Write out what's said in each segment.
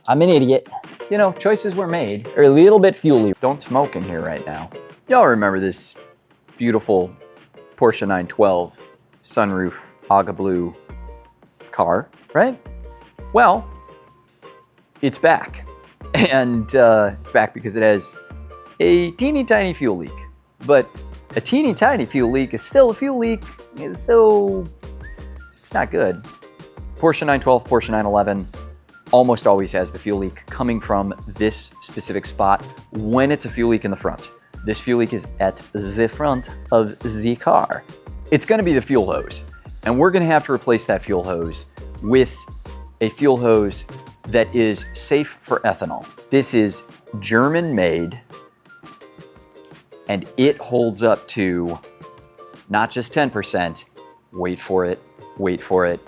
I'm an idiot. You know, choices were made. Are a little bit fuely. Don't smoke in here right now. Y'all remember this beautiful Porsche 912 sunroof aga blue car, right? Well, it's back. And it's back because it has a teeny tiny fuel leak. But a teeny tiny fuel leak is still a fuel leak, so it's not good. Porsche 912, Porsche 911 almost always has the fuel leak coming from this specific spot when it's a fuel leak in the front. This fuel leak is at the front of the car. It's gonna be the fuel hose, and we're gonna have to replace that fuel hose with a fuel hose that is safe for ethanol. This is German made, and it holds up to not just 10%, wait for it, wait for it.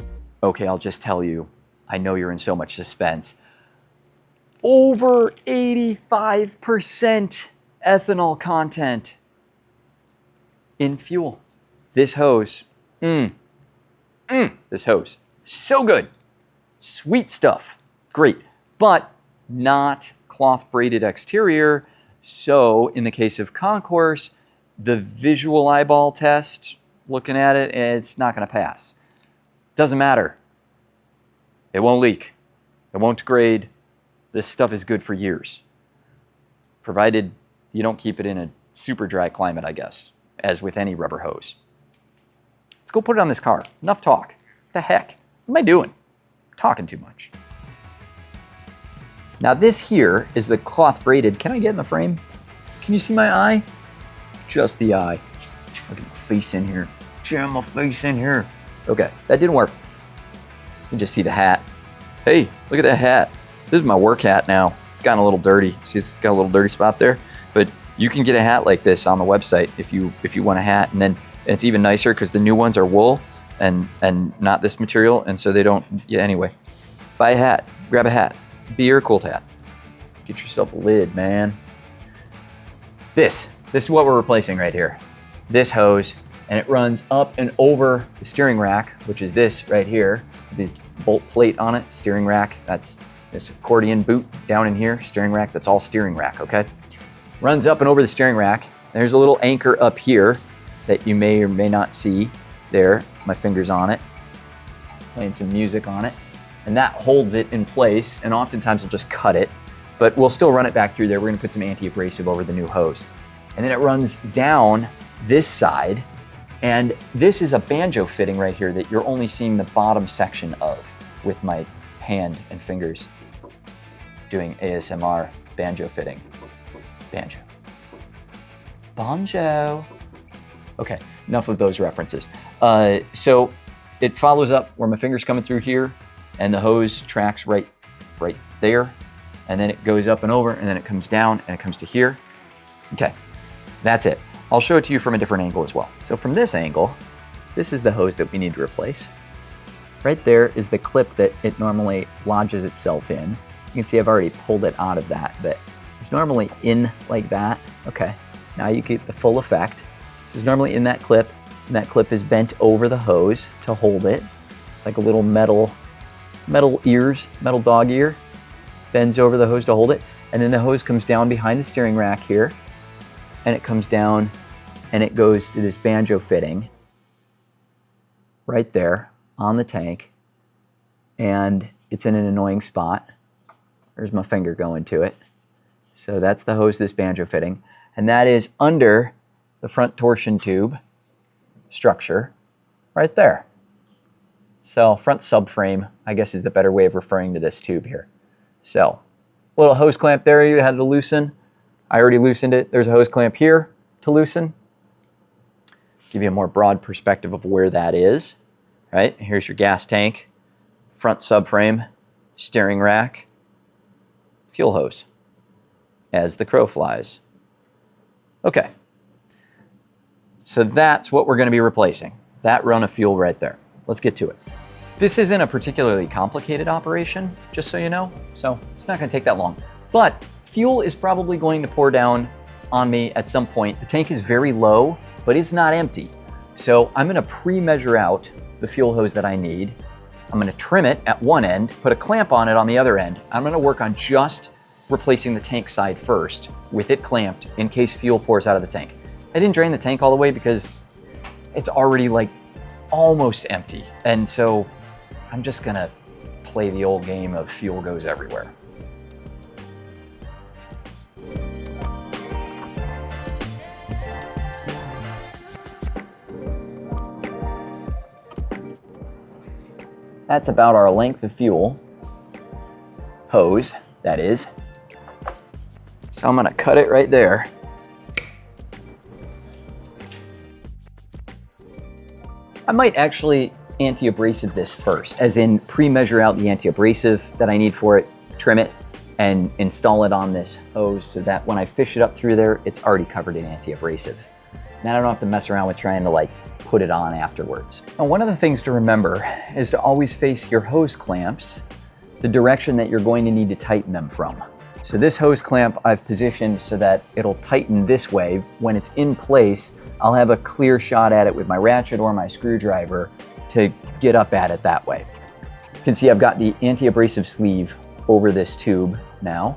Okay, I'll just tell you, I know you're in so much suspense. Over 85% ethanol content in fuel. This hose, this hose, so good. Sweet stuff, great, but not cloth braided exterior. So in the case of Concourse, the visual eyeball test, looking at it, it's not gonna pass. Doesn't matter. It won't leak. It won't degrade. This stuff is good for years. Provided you don't keep it in a super dry climate, I guess, as with any rubber hose. Let's go put it on this car. Enough talk. What the heck? What am I doing? Talking too much. Now this here is the cloth braided. Can I get in the frame? Can you see my eye? Just the eye. Look at the face in here. Jam my face in here. Okay, that didn't work. You can just see the hat. Hey, look at that hat. This is my work hat now. It's gotten a little dirty. See, it's got a little dirty spot there. But you can get a hat like this on the website if you want a hat. And it's even nicer because the new ones are wool and not this material. And so they don't, yeah, anyway. Buy a hat, grab a hat. Be Aircooled hat. Get yourself a lid, man. This is what we're replacing right here. This hose, and it runs up and over the steering rack, which is this right here. This bolt plate on it, steering rack. That's this accordion boot down in here, steering rack. That's all steering rack, okay? Runs up and over the steering rack. There's a little anchor up here that you may or may not see there. My finger's on it, playing some music on it. And that holds it in place, and oftentimes we'll just cut it, but we'll still run it back through there. We're gonna put some anti-abrasive over the new hose. And then it runs down this side, and this is a banjo fitting right here that you're only seeing the bottom section of with my hand and fingers doing ASMR banjo fitting. Banjo. Banjo. Okay, enough of those references. So it follows up where my finger's coming through here, and the hose tracks right there, and then it goes up and over, and then it comes down, and it comes to here. Okay, that's it. I'll show it to you from a different angle as well. So from this angle, this is the hose that we need to replace. Right there is the clip that it normally lodges itself in. You can see I've already pulled it out of that, but it's normally in like that. Okay, now you get the full effect. This is normally in that clip, and that clip is bent over the hose to hold it. It's like a little metal ears, metal dog ear, bends over the hose to hold it. And then the hose comes down behind the steering rack here, and it comes down and it goes to this banjo fitting right there on the tank. And it's in an annoying spot. There's my finger going to it. So that's the hose, this banjo fitting. And that is under the front torsion tube structure right there. So front subframe, I guess, is the better way of referring to this tube here. So little hose clamp there you had to loosen. I already loosened it. There's a hose clamp here to loosen. Give you a more broad perspective of where that is. Right, here's your gas tank, front subframe, steering rack, fuel hose, as the crow flies. Okay, so that's what we're gonna be replacing. That run of fuel right there. Let's get to it. This isn't a particularly complicated operation, just so you know, so it's not gonna take that long. But fuel is probably going to pour down on me at some point. The tank is very low, but it's not empty. So I'm gonna pre-measure out the fuel hose that I need, I'm gonna trim it at one end, put a clamp on it on the other end. I'm gonna work on just replacing the tank side first with it clamped in case fuel pours out of the tank. I didn't drain the tank all the way because it's already like almost empty. And so I'm just gonna play the old game of fuel goes everywhere. That's about our length of fuel hose, that is. So I'm gonna cut it right there. I might actually anti-abrasive this first, as in pre-measure out the anti-abrasive that I need for it, trim it, and install it on this hose so that when I fish it up through there, it's already covered in anti-abrasive. Now I don't have to mess around with trying to like put it on afterwards. Now, one of the things to remember is to always face your hose clamps the direction that you're going to need to tighten them from. So this hose clamp I've positioned so that it'll tighten this way. When it's in place, I'll have a clear shot at it with my ratchet or my screwdriver to get up at it that way. You can see I've got the anti-abrasive sleeve over this tube now.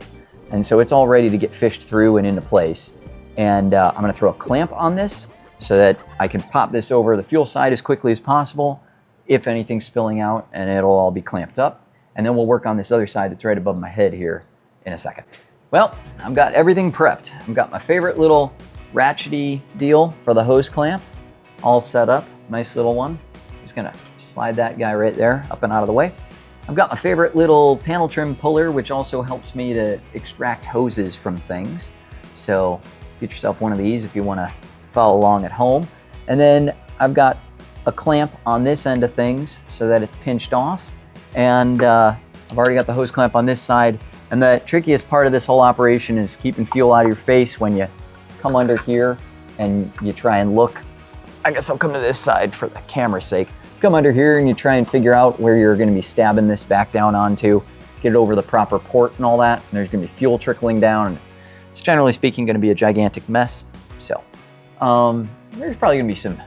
And so it's all ready to get fished through and into place. And I'm gonna throw a clamp on this so that I can pop this over the fuel side as quickly as possible if anything's spilling out, and it'll all be clamped up. And then we'll work on this other side that's right above my head here in a second. Well, I've got everything prepped. I've got my favorite little ratchety deal for the hose clamp all set up. Nice little one. Just gonna slide that guy right there up and out of the way. I've got my favorite little panel trim puller, which also helps me to extract hoses from things. So get yourself one of these if you wanna follow along at home. And then I've got a clamp on this end of things so that it's pinched off. And I've already got the hose clamp on this side. And the trickiest part of this whole operation is keeping fuel out of your face when you come under here and you try and look. I guess I'll come to this side for the camera's sake. Come under here and you try and figure out where you're gonna be stabbing this back down onto, get it over the proper port and all that. And there's gonna be fuel trickling down. And it's generally speaking gonna be a gigantic mess. So there's probably gonna be some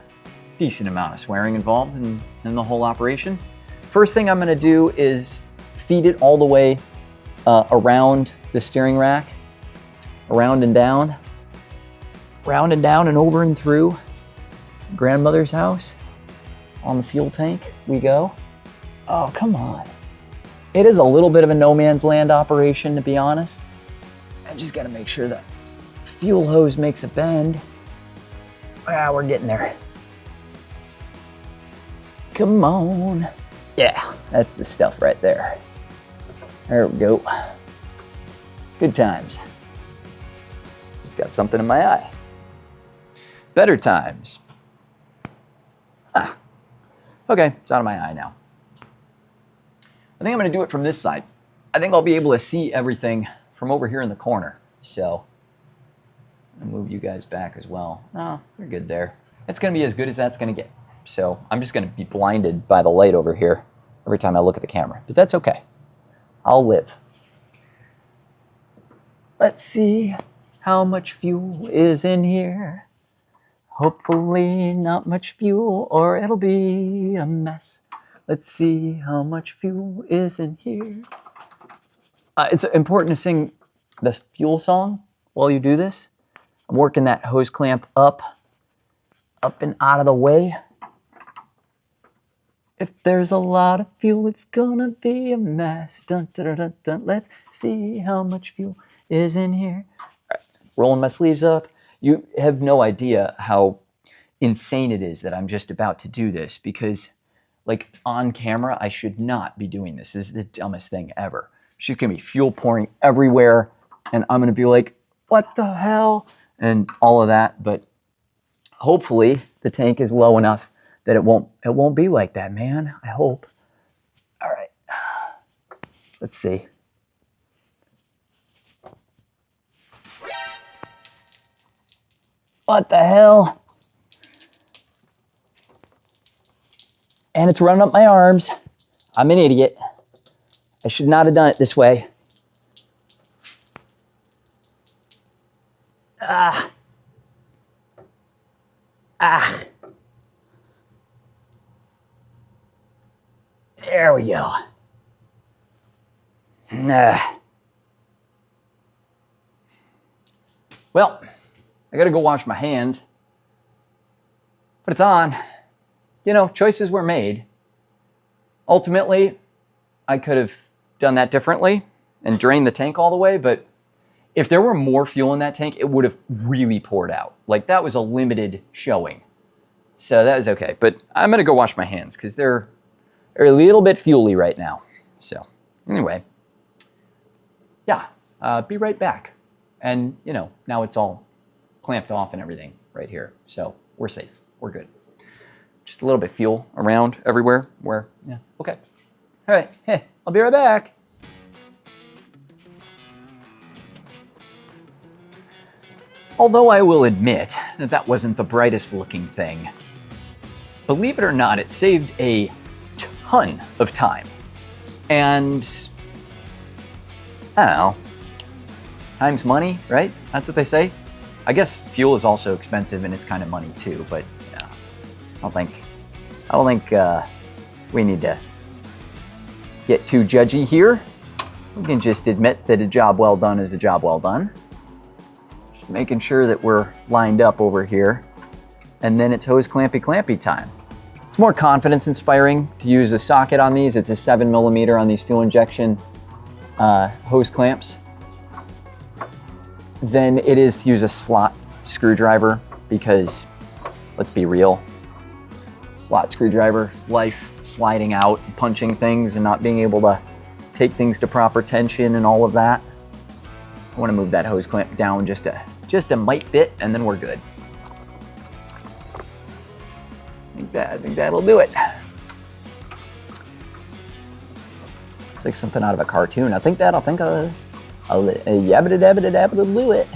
decent amount of swearing involved in the whole operation. First thing I'm gonna do is feed it all the way around the steering rack, around and down and over and through grandmother's house. On the fuel tank we go. Oh, come on. It is a little bit of a no man's land operation, to be honest. I just gotta make sure that fuel hose makes a bend. Ah, we're getting there. Come on. Yeah, that's the stuff right there. There we go. Good times. Just got something in my eye. Better times. Ah. Okay, it's out of my eye now. I think I'm gonna do it from this side. I think I'll be able to see everything from over here in the corner. So, I'll move you guys back as well. Oh, you're good there. It's gonna be as good as that's gonna get. So, I'm just gonna be blinded by the light over here every time I look at the camera, but that's okay. I'll live. Let's see how much fuel is in here. Hopefully not much fuel or it'll be a mess. Let's see how much fuel is in here. It's important to sing this fuel song while you do this. I'm working that hose clamp up and out of the way. If there's a lot of fuel, it's gonna be a mess. Dun, dun, dun, dun, dun. Let's see how much fuel is in here. All right. Rolling my sleeves up. You have no idea how insane it is that I'm just about to do this, because like on camera, I should not be doing this. This is the dumbest thing ever. There's just gonna be fuel pouring everywhere and I'm gonna be like, what the hell? And all of that, but hopefully the tank is low enough that it won't be like that, man. I hope. All right, let's see. What the hell? And it's running up my arms. I'm an idiot. I should not have done it this way. Ah. There we go. Nah. Well, I gotta go wash my hands, but it's on. You know, choices were made. Ultimately, I could have done that differently and drained the tank all the way, but if there were more fuel in that tank, it would have really poured out. Like, that was a limited showing. So that was okay, but I'm gonna go wash my hands because they're a little bit fuely right now. So anyway, yeah, be right back. And you know, now it's all clamped off and everything right here. So we're safe, we're good. Just a little bit fuel around everywhere where, yeah, okay. All right, hey, I'll be right back. Although I will admit that that wasn't the brightest looking thing, believe it or not, it saved a ton of time. And I don't know, time's money, right? That's what they say. I guess fuel is also expensive and it's kind of money too, but yeah, I don't think we need to get too judgy here. We can just admit that a job well done is a job well done. Just making sure that we're lined up over here. And then it's hose clampy time. It's more confidence inspiring to use a socket on these. It's a 7mm on these fuel injection hose clamps than it is to use a slot screwdriver because, let's be real, slot screwdriver life, sliding out, punching things and not being able to take things to proper tension and all of that. I want to move that hose clamp down just a mite bit and then we're good. I think that'll do it. It's like something out of a cartoon. I think a yabba dabba dabba do it.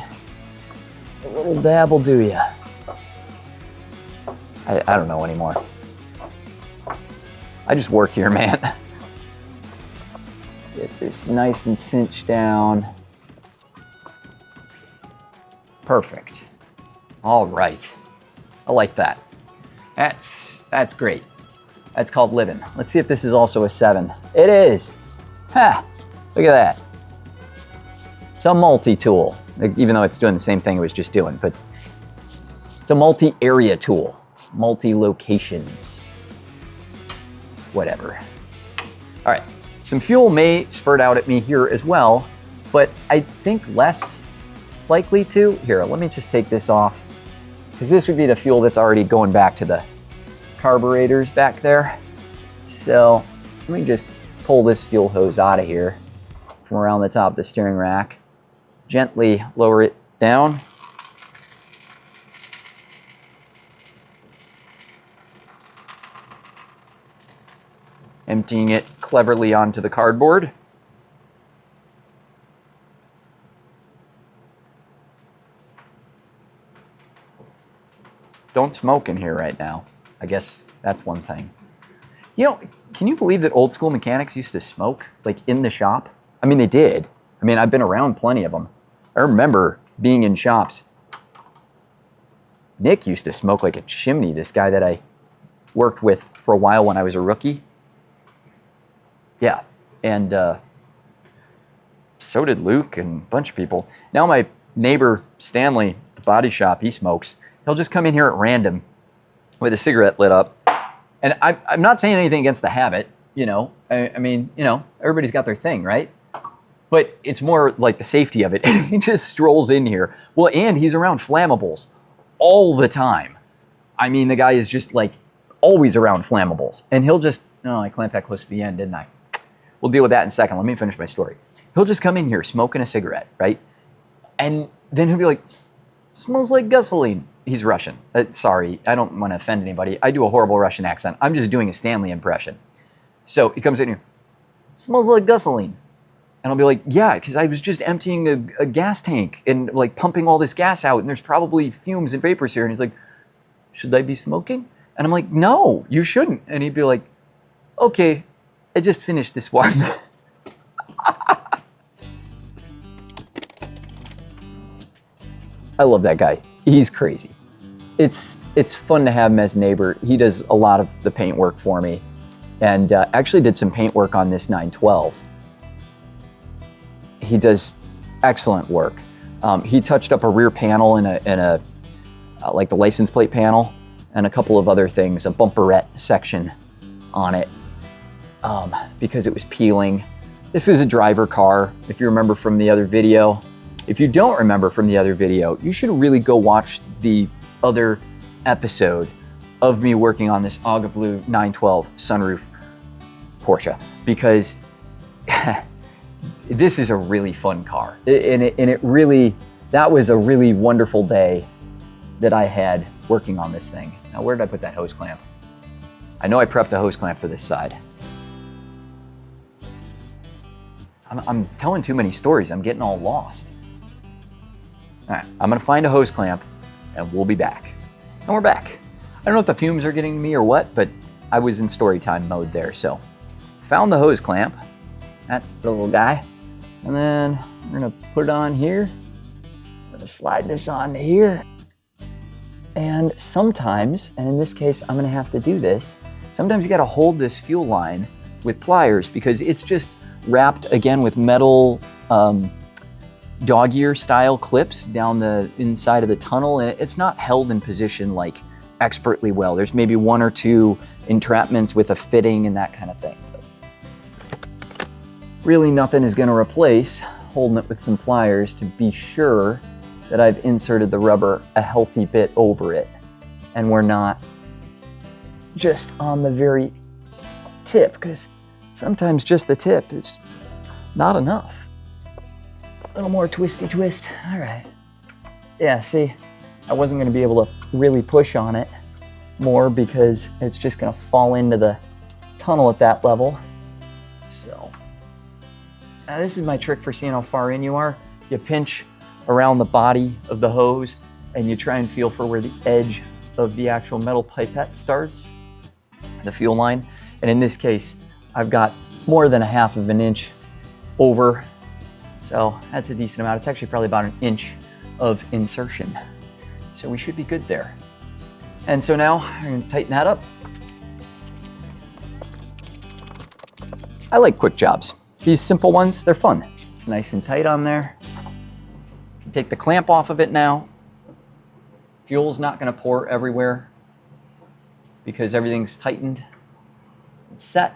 A little dab will do ya. I don't know anymore. I just work here, man. Get this nice and cinched down. Perfect. All right. I like that. That's great. That's called living. Let's see if this is also a 7. It is. Ha! Look at that. It's a multi-tool, even though it's doing the same thing it was just doing, but it's a multi-area tool, multi-locations, whatever. All right, some fuel may spurt out at me here as well, but I think less likely to. Here, let me just take this off, because this would be the fuel that's already going back to the carburetors back there. So let me just pull this fuel hose out of here from around the top of the steering rack. Gently lower it down. Emptying it cleverly onto the cardboard. Don't smoke in here right now. I guess that's one thing. You know, can you believe that old school mechanics used to smoke, like in the shop? I mean, they did. I mean, I've been around plenty of them. I remember being in shops. Nick used to smoke like a chimney, this guy that I worked with for a while when I was a rookie. Yeah, and so did Luke and a bunch of people. Now my neighbor, Stanley, the body shop, he smokes. He'll just come in here at random with a cigarette lit up. And I'm not saying anything against the habit, you know. I mean, you know, everybody's got their thing, right? But it's more like the safety of it. He just strolls in here. Well, and he's around flammables all the time. I mean, the guy is just like always around flammables. And he'll just, oh, I clamped that close to the end, didn't I? We'll deal with that in a second. Let me finish my story. He'll just come in here smoking a cigarette, right? And then he'll be like, smells like gasoline. He's Russian. Sorry, I don't want to offend anybody. I do a horrible Russian accent. I'm just doing a Stanley impression. So he comes in here, smells like gasoline. And I'll be like, yeah, because I was just emptying a gas tank and like pumping all this gas out and there's probably fumes and vapors here. And he's like, should I be smoking? And I'm like, no, you shouldn't. And he'd be like, okay, I just finished this one. I love that guy. He's crazy. It's fun to have him as a neighbor. He does a lot of the paint work for me. and actually did some paint work on this 912. He does excellent work. He touched up a rear panel and like the license plate panel and a couple of other things, a bumperette section on it because it was peeling. This is a driver car, if you remember from the other video. If you don't remember from the other video, you should really go watch the other episode of me working on this Aga Blue 912 sunroof Porsche, because this is a really fun car. That was a really wonderful day that I had working on this thing. Now, where did I put that hose clamp? I know I prepped a hose clamp for this side. I'm telling too many stories. I'm getting all lost. All right, I'm gonna find a hose clamp and we'll be back. And we're back. I don't know if the fumes are getting to me or what, but I was in story time mode there. So found the hose clamp. That's the little guy. And then we're gonna put it on here. I'm gonna slide this on to here. And sometimes, and in this case, I'm gonna have to do this, sometimes you gotta hold this fuel line with pliers because it's just wrapped again with metal dog ear style clips down the inside of the tunnel, and it's not held in position like expertly well. There's maybe one or two entrapments with a fitting and that kind of thing. Really nothing is gonna replace holding it with some pliers to be sure that I've inserted the rubber a healthy bit over it and we're not just on the very tip, because sometimes just the tip is not enough. A little more twisty twist. All right. Yeah, see, I wasn't gonna be able to really push on it more because it's just gonna fall into the tunnel at that level. So, now this is my trick for seeing how far in you are. You pinch around the body of the hose and you try and feel for where the edge of the actual metal pipette starts, the fuel line. And in this case, I've got more than 1/2 of an inch over. So that's a decent amount. It's actually probably about 1 inch of insertion. So we should be good there. And so now I'm gonna tighten that up. I like quick jobs. These simple ones, they're fun. It's nice and tight on there. You take the clamp off of it now. Fuel's not gonna pour everywhere because everything's tightened. It's set.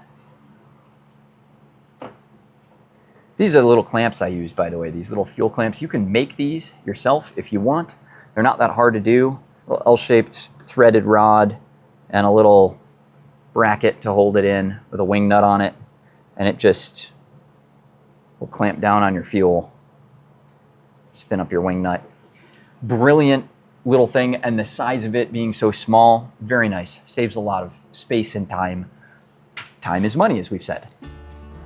These are the little clamps I use, by the way, these little fuel clamps. You can make these yourself if you want. They're not that hard to do. A little L-shaped threaded rod and a little bracket to hold it in with a wing nut on it. And it just will clamp down on your fuel. Spin up your wing nut. Brilliant little thing, and the size of it being so small, very nice. Saves a lot of space and time. Time is money, as we've said.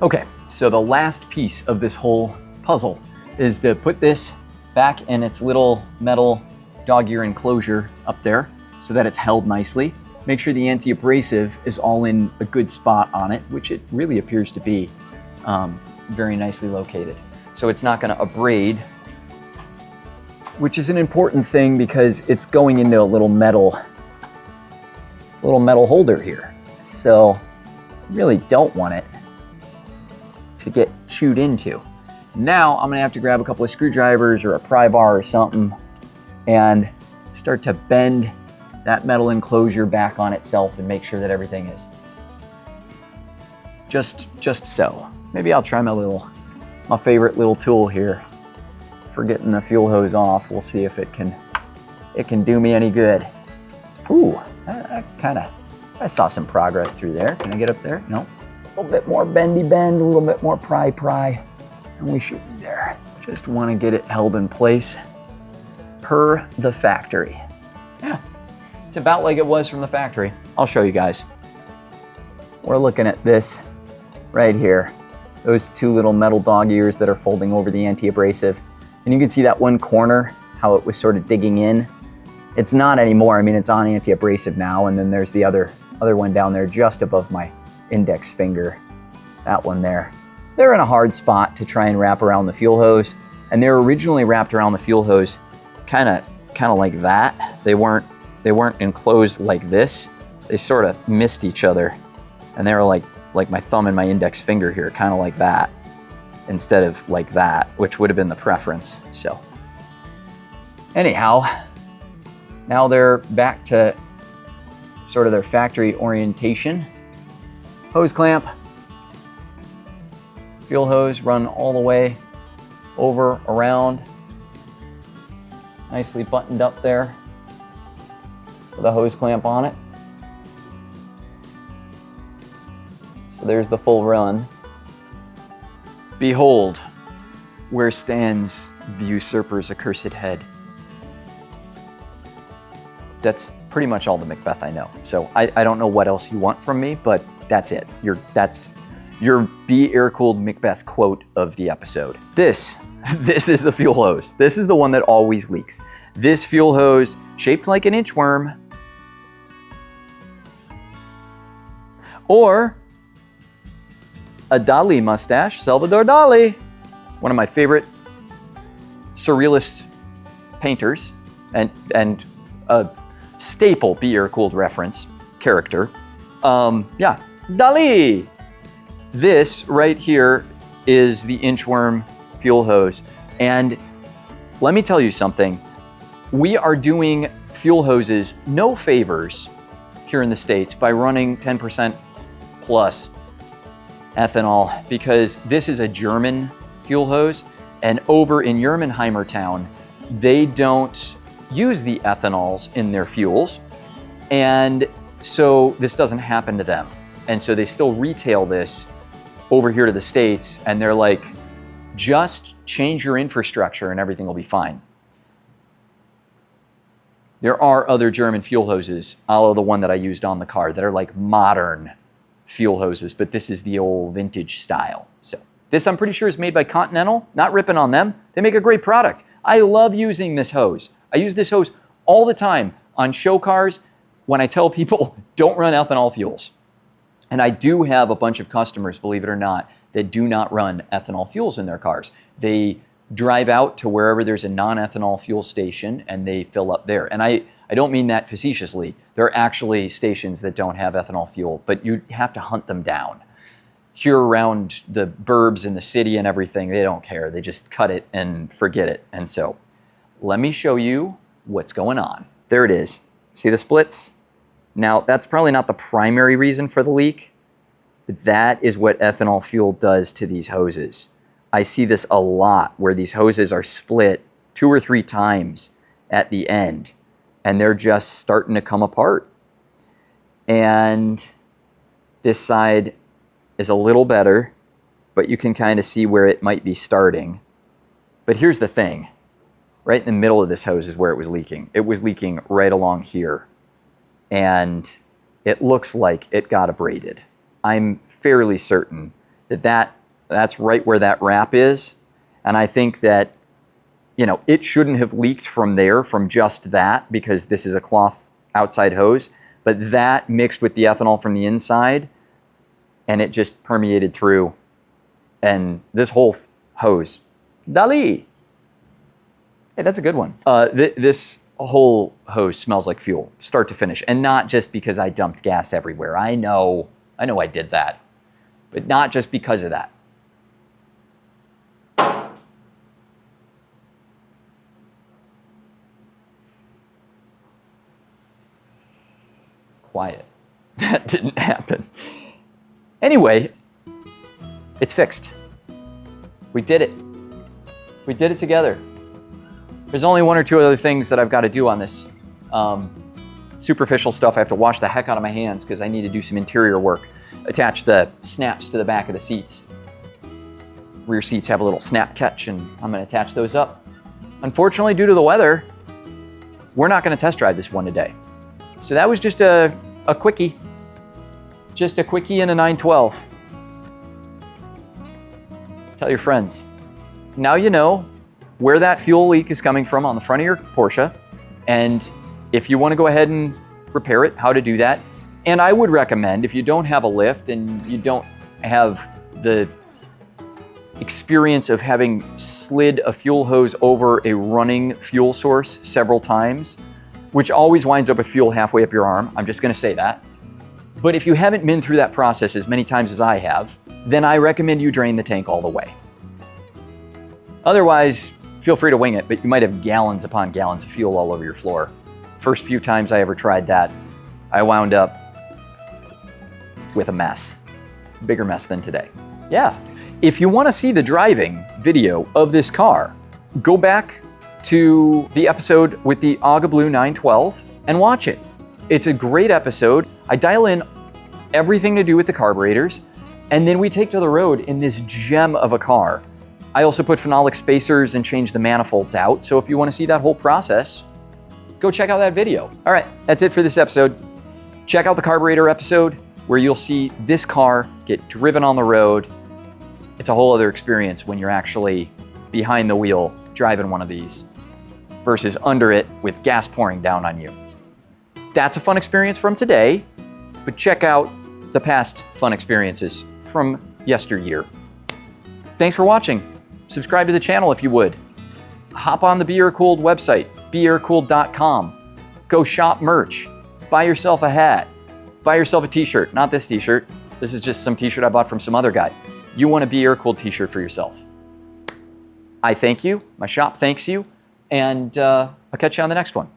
Okay, so the last piece of this whole puzzle is to put this back in its little metal dog ear enclosure up there so that it's held nicely. Make sure the anti-abrasive is all in a good spot on it, which it really appears to be very nicely located. So it's not gonna abrade, which is an important thing because it's going into a little metal holder here. So really don't want it to get chewed into. Now I'm gonna have to grab a couple of screwdrivers or a pry bar or something and start to bend that metal enclosure back on itself and make sure that everything is just so. Maybe I'll try my favorite little tool here for getting the fuel hose off. We'll see if it can do me any good. Ooh, I saw some progress through there. Can I get up there? No. A little bit more bendy bend, a little bit more pry, and we should be there. Just want to get it held in place per the factory. Yeah, it's about like it was from the factory. I'll show you guys. We're looking at this right here. Those two little metal dog ears that are folding over the anti-abrasive. And you can see that one corner, how it was sort of digging in. It's not anymore. I mean, it's on anti-abrasive now. And then there's the other one down there just above my index finger, that one there. They're in a hard spot to try and wrap around the fuel hose. And they're originally wrapped around the fuel hose kind of like that. They weren't enclosed like this. They sort of missed each other and they were like like my thumb and my index finger here, kind of like that, instead of like that, which would have been the preference. So anyhow, now they're back to sort of their factory orientation. Hose clamp, fuel hose run all the way over, around, nicely buttoned up there with a hose clamp on it. So there's the full run. Behold, where stands the usurper's accursed head. That's pretty much all the Macbeth I know. So I don't know what else you want from me, but that's it. That's your Be Aircooled Macbeth quote of the episode. This is the fuel hose. This is the one that always leaks. This fuel hose, shaped like an inchworm, or a Dali mustache, Salvador Dali, one of my favorite surrealist painters, and a staple Be Aircooled reference character. Yeah, Dali. This right here is the inchworm fuel hose. And let me tell you something. We are doing fuel hoses no favors here in the States by running 10% plus ethanol, because this is a German fuel hose, and over in Yermenheimer town, they don't use the ethanols in their fuels, and so this doesn't happen to them. And so they still retail this over here to the States, and they're like, just change your infrastructure and everything will be fine. There are other German fuel hoses, a la the one that I used on the car, that are like modern fuel hoses, but this is the old vintage style. So this, I'm pretty sure, is made by Continental. Not ripping on them. They make a great product. I love using this hose. I use this hose all the time on show cars when I tell people don't run ethanol fuels. And I do have a bunch of customers, believe it or not, that do not run ethanol fuels in their cars. They drive out to wherever there's a non-ethanol fuel station and they fill up there. And I don't mean that facetiously. There are actually stations that don't have ethanol fuel, but you have to hunt them down. Here around the burbs in the city and everything, they don't care. They just cut it and forget it. And so let me show you what's going on. There it is. See the splits? Now, that's probably not the primary reason for the leak, but that is what ethanol fuel does to these hoses. I see this a lot where these hoses are split 2 or 3 times at the end, and they're just starting to come apart. And this side is a little better, but you can kind of see where it might be starting. But here's the thing. Right in the middle of this hose is where it was leaking. It was leaking right along here. And it looks like it got abraded. I'm fairly certain that that's right where that wrap is. And I think that, you know, it shouldn't have leaked from there, from just that, because this is a cloth outside hose. But that mixed with the ethanol from the inside, and it just permeated through. And this whole hose, Dali. Hey, that's a good one. This whole hose smells like fuel, start to finish. And not just because I dumped gas everywhere. I know I did that. But not just because of that. Quiet. That didn't happen. Anyway, it's fixed. We did it. We did it together. There's only 1 or 2 other things that I've got to do on this. Superficial stuff. I have to wash the heck out of my hands because I need to do some interior work. Attach the snaps to the back of the seats. Rear seats have a little snap catch, and I'm going to attach those up. Unfortunately, due to the weather, we're not going to test drive this one today. So that was just a quickie. Just a quickie in a 912. Tell your friends. Now you know where that fuel leak is coming from on the front of your Porsche, and if you want to go ahead and repair it, how to do that. And I would recommend, if you don't have a lift and you don't have the experience of having slid a fuel hose over a running fuel source several times, which always winds up with fuel halfway up your arm, I'm just going to say that. But if you haven't been through that process as many times as I have, then I recommend you drain the tank all the way. Otherwise, feel free to wing it, but you might have gallons upon gallons of fuel all over your floor. First few times I ever tried that, I wound up with a mess. Bigger mess than today. Yeah. If you want to see the driving video of this car, go back to the episode with the Aga Blue 912 and watch it. It's a great episode. I dial in everything to do with the carburetors, and then we take to the road in this gem of a car. I also put phenolic spacers and change the manifolds out, so if you want to see that whole process, go check out that video. All right, that's it for this episode. Check out the carburetor episode where you'll see this car get driven on the road. It's a whole other experience when you're actually behind the wheel driving one of these versus under it with gas pouring down on you. That's a fun experience from today, but check out the past fun experiences from yesteryear. Thanks for watching. Subscribe to the channel if you would. Hop on the Be Aircooled website, beaircooled.com. Go shop merch. Buy yourself a hat. Buy yourself a t-shirt. Not this t-shirt. This is just some t-shirt I bought from some other guy. You want a Be Aircooled t-shirt for yourself. I thank you. My shop thanks you. And I'll catch you on the next one.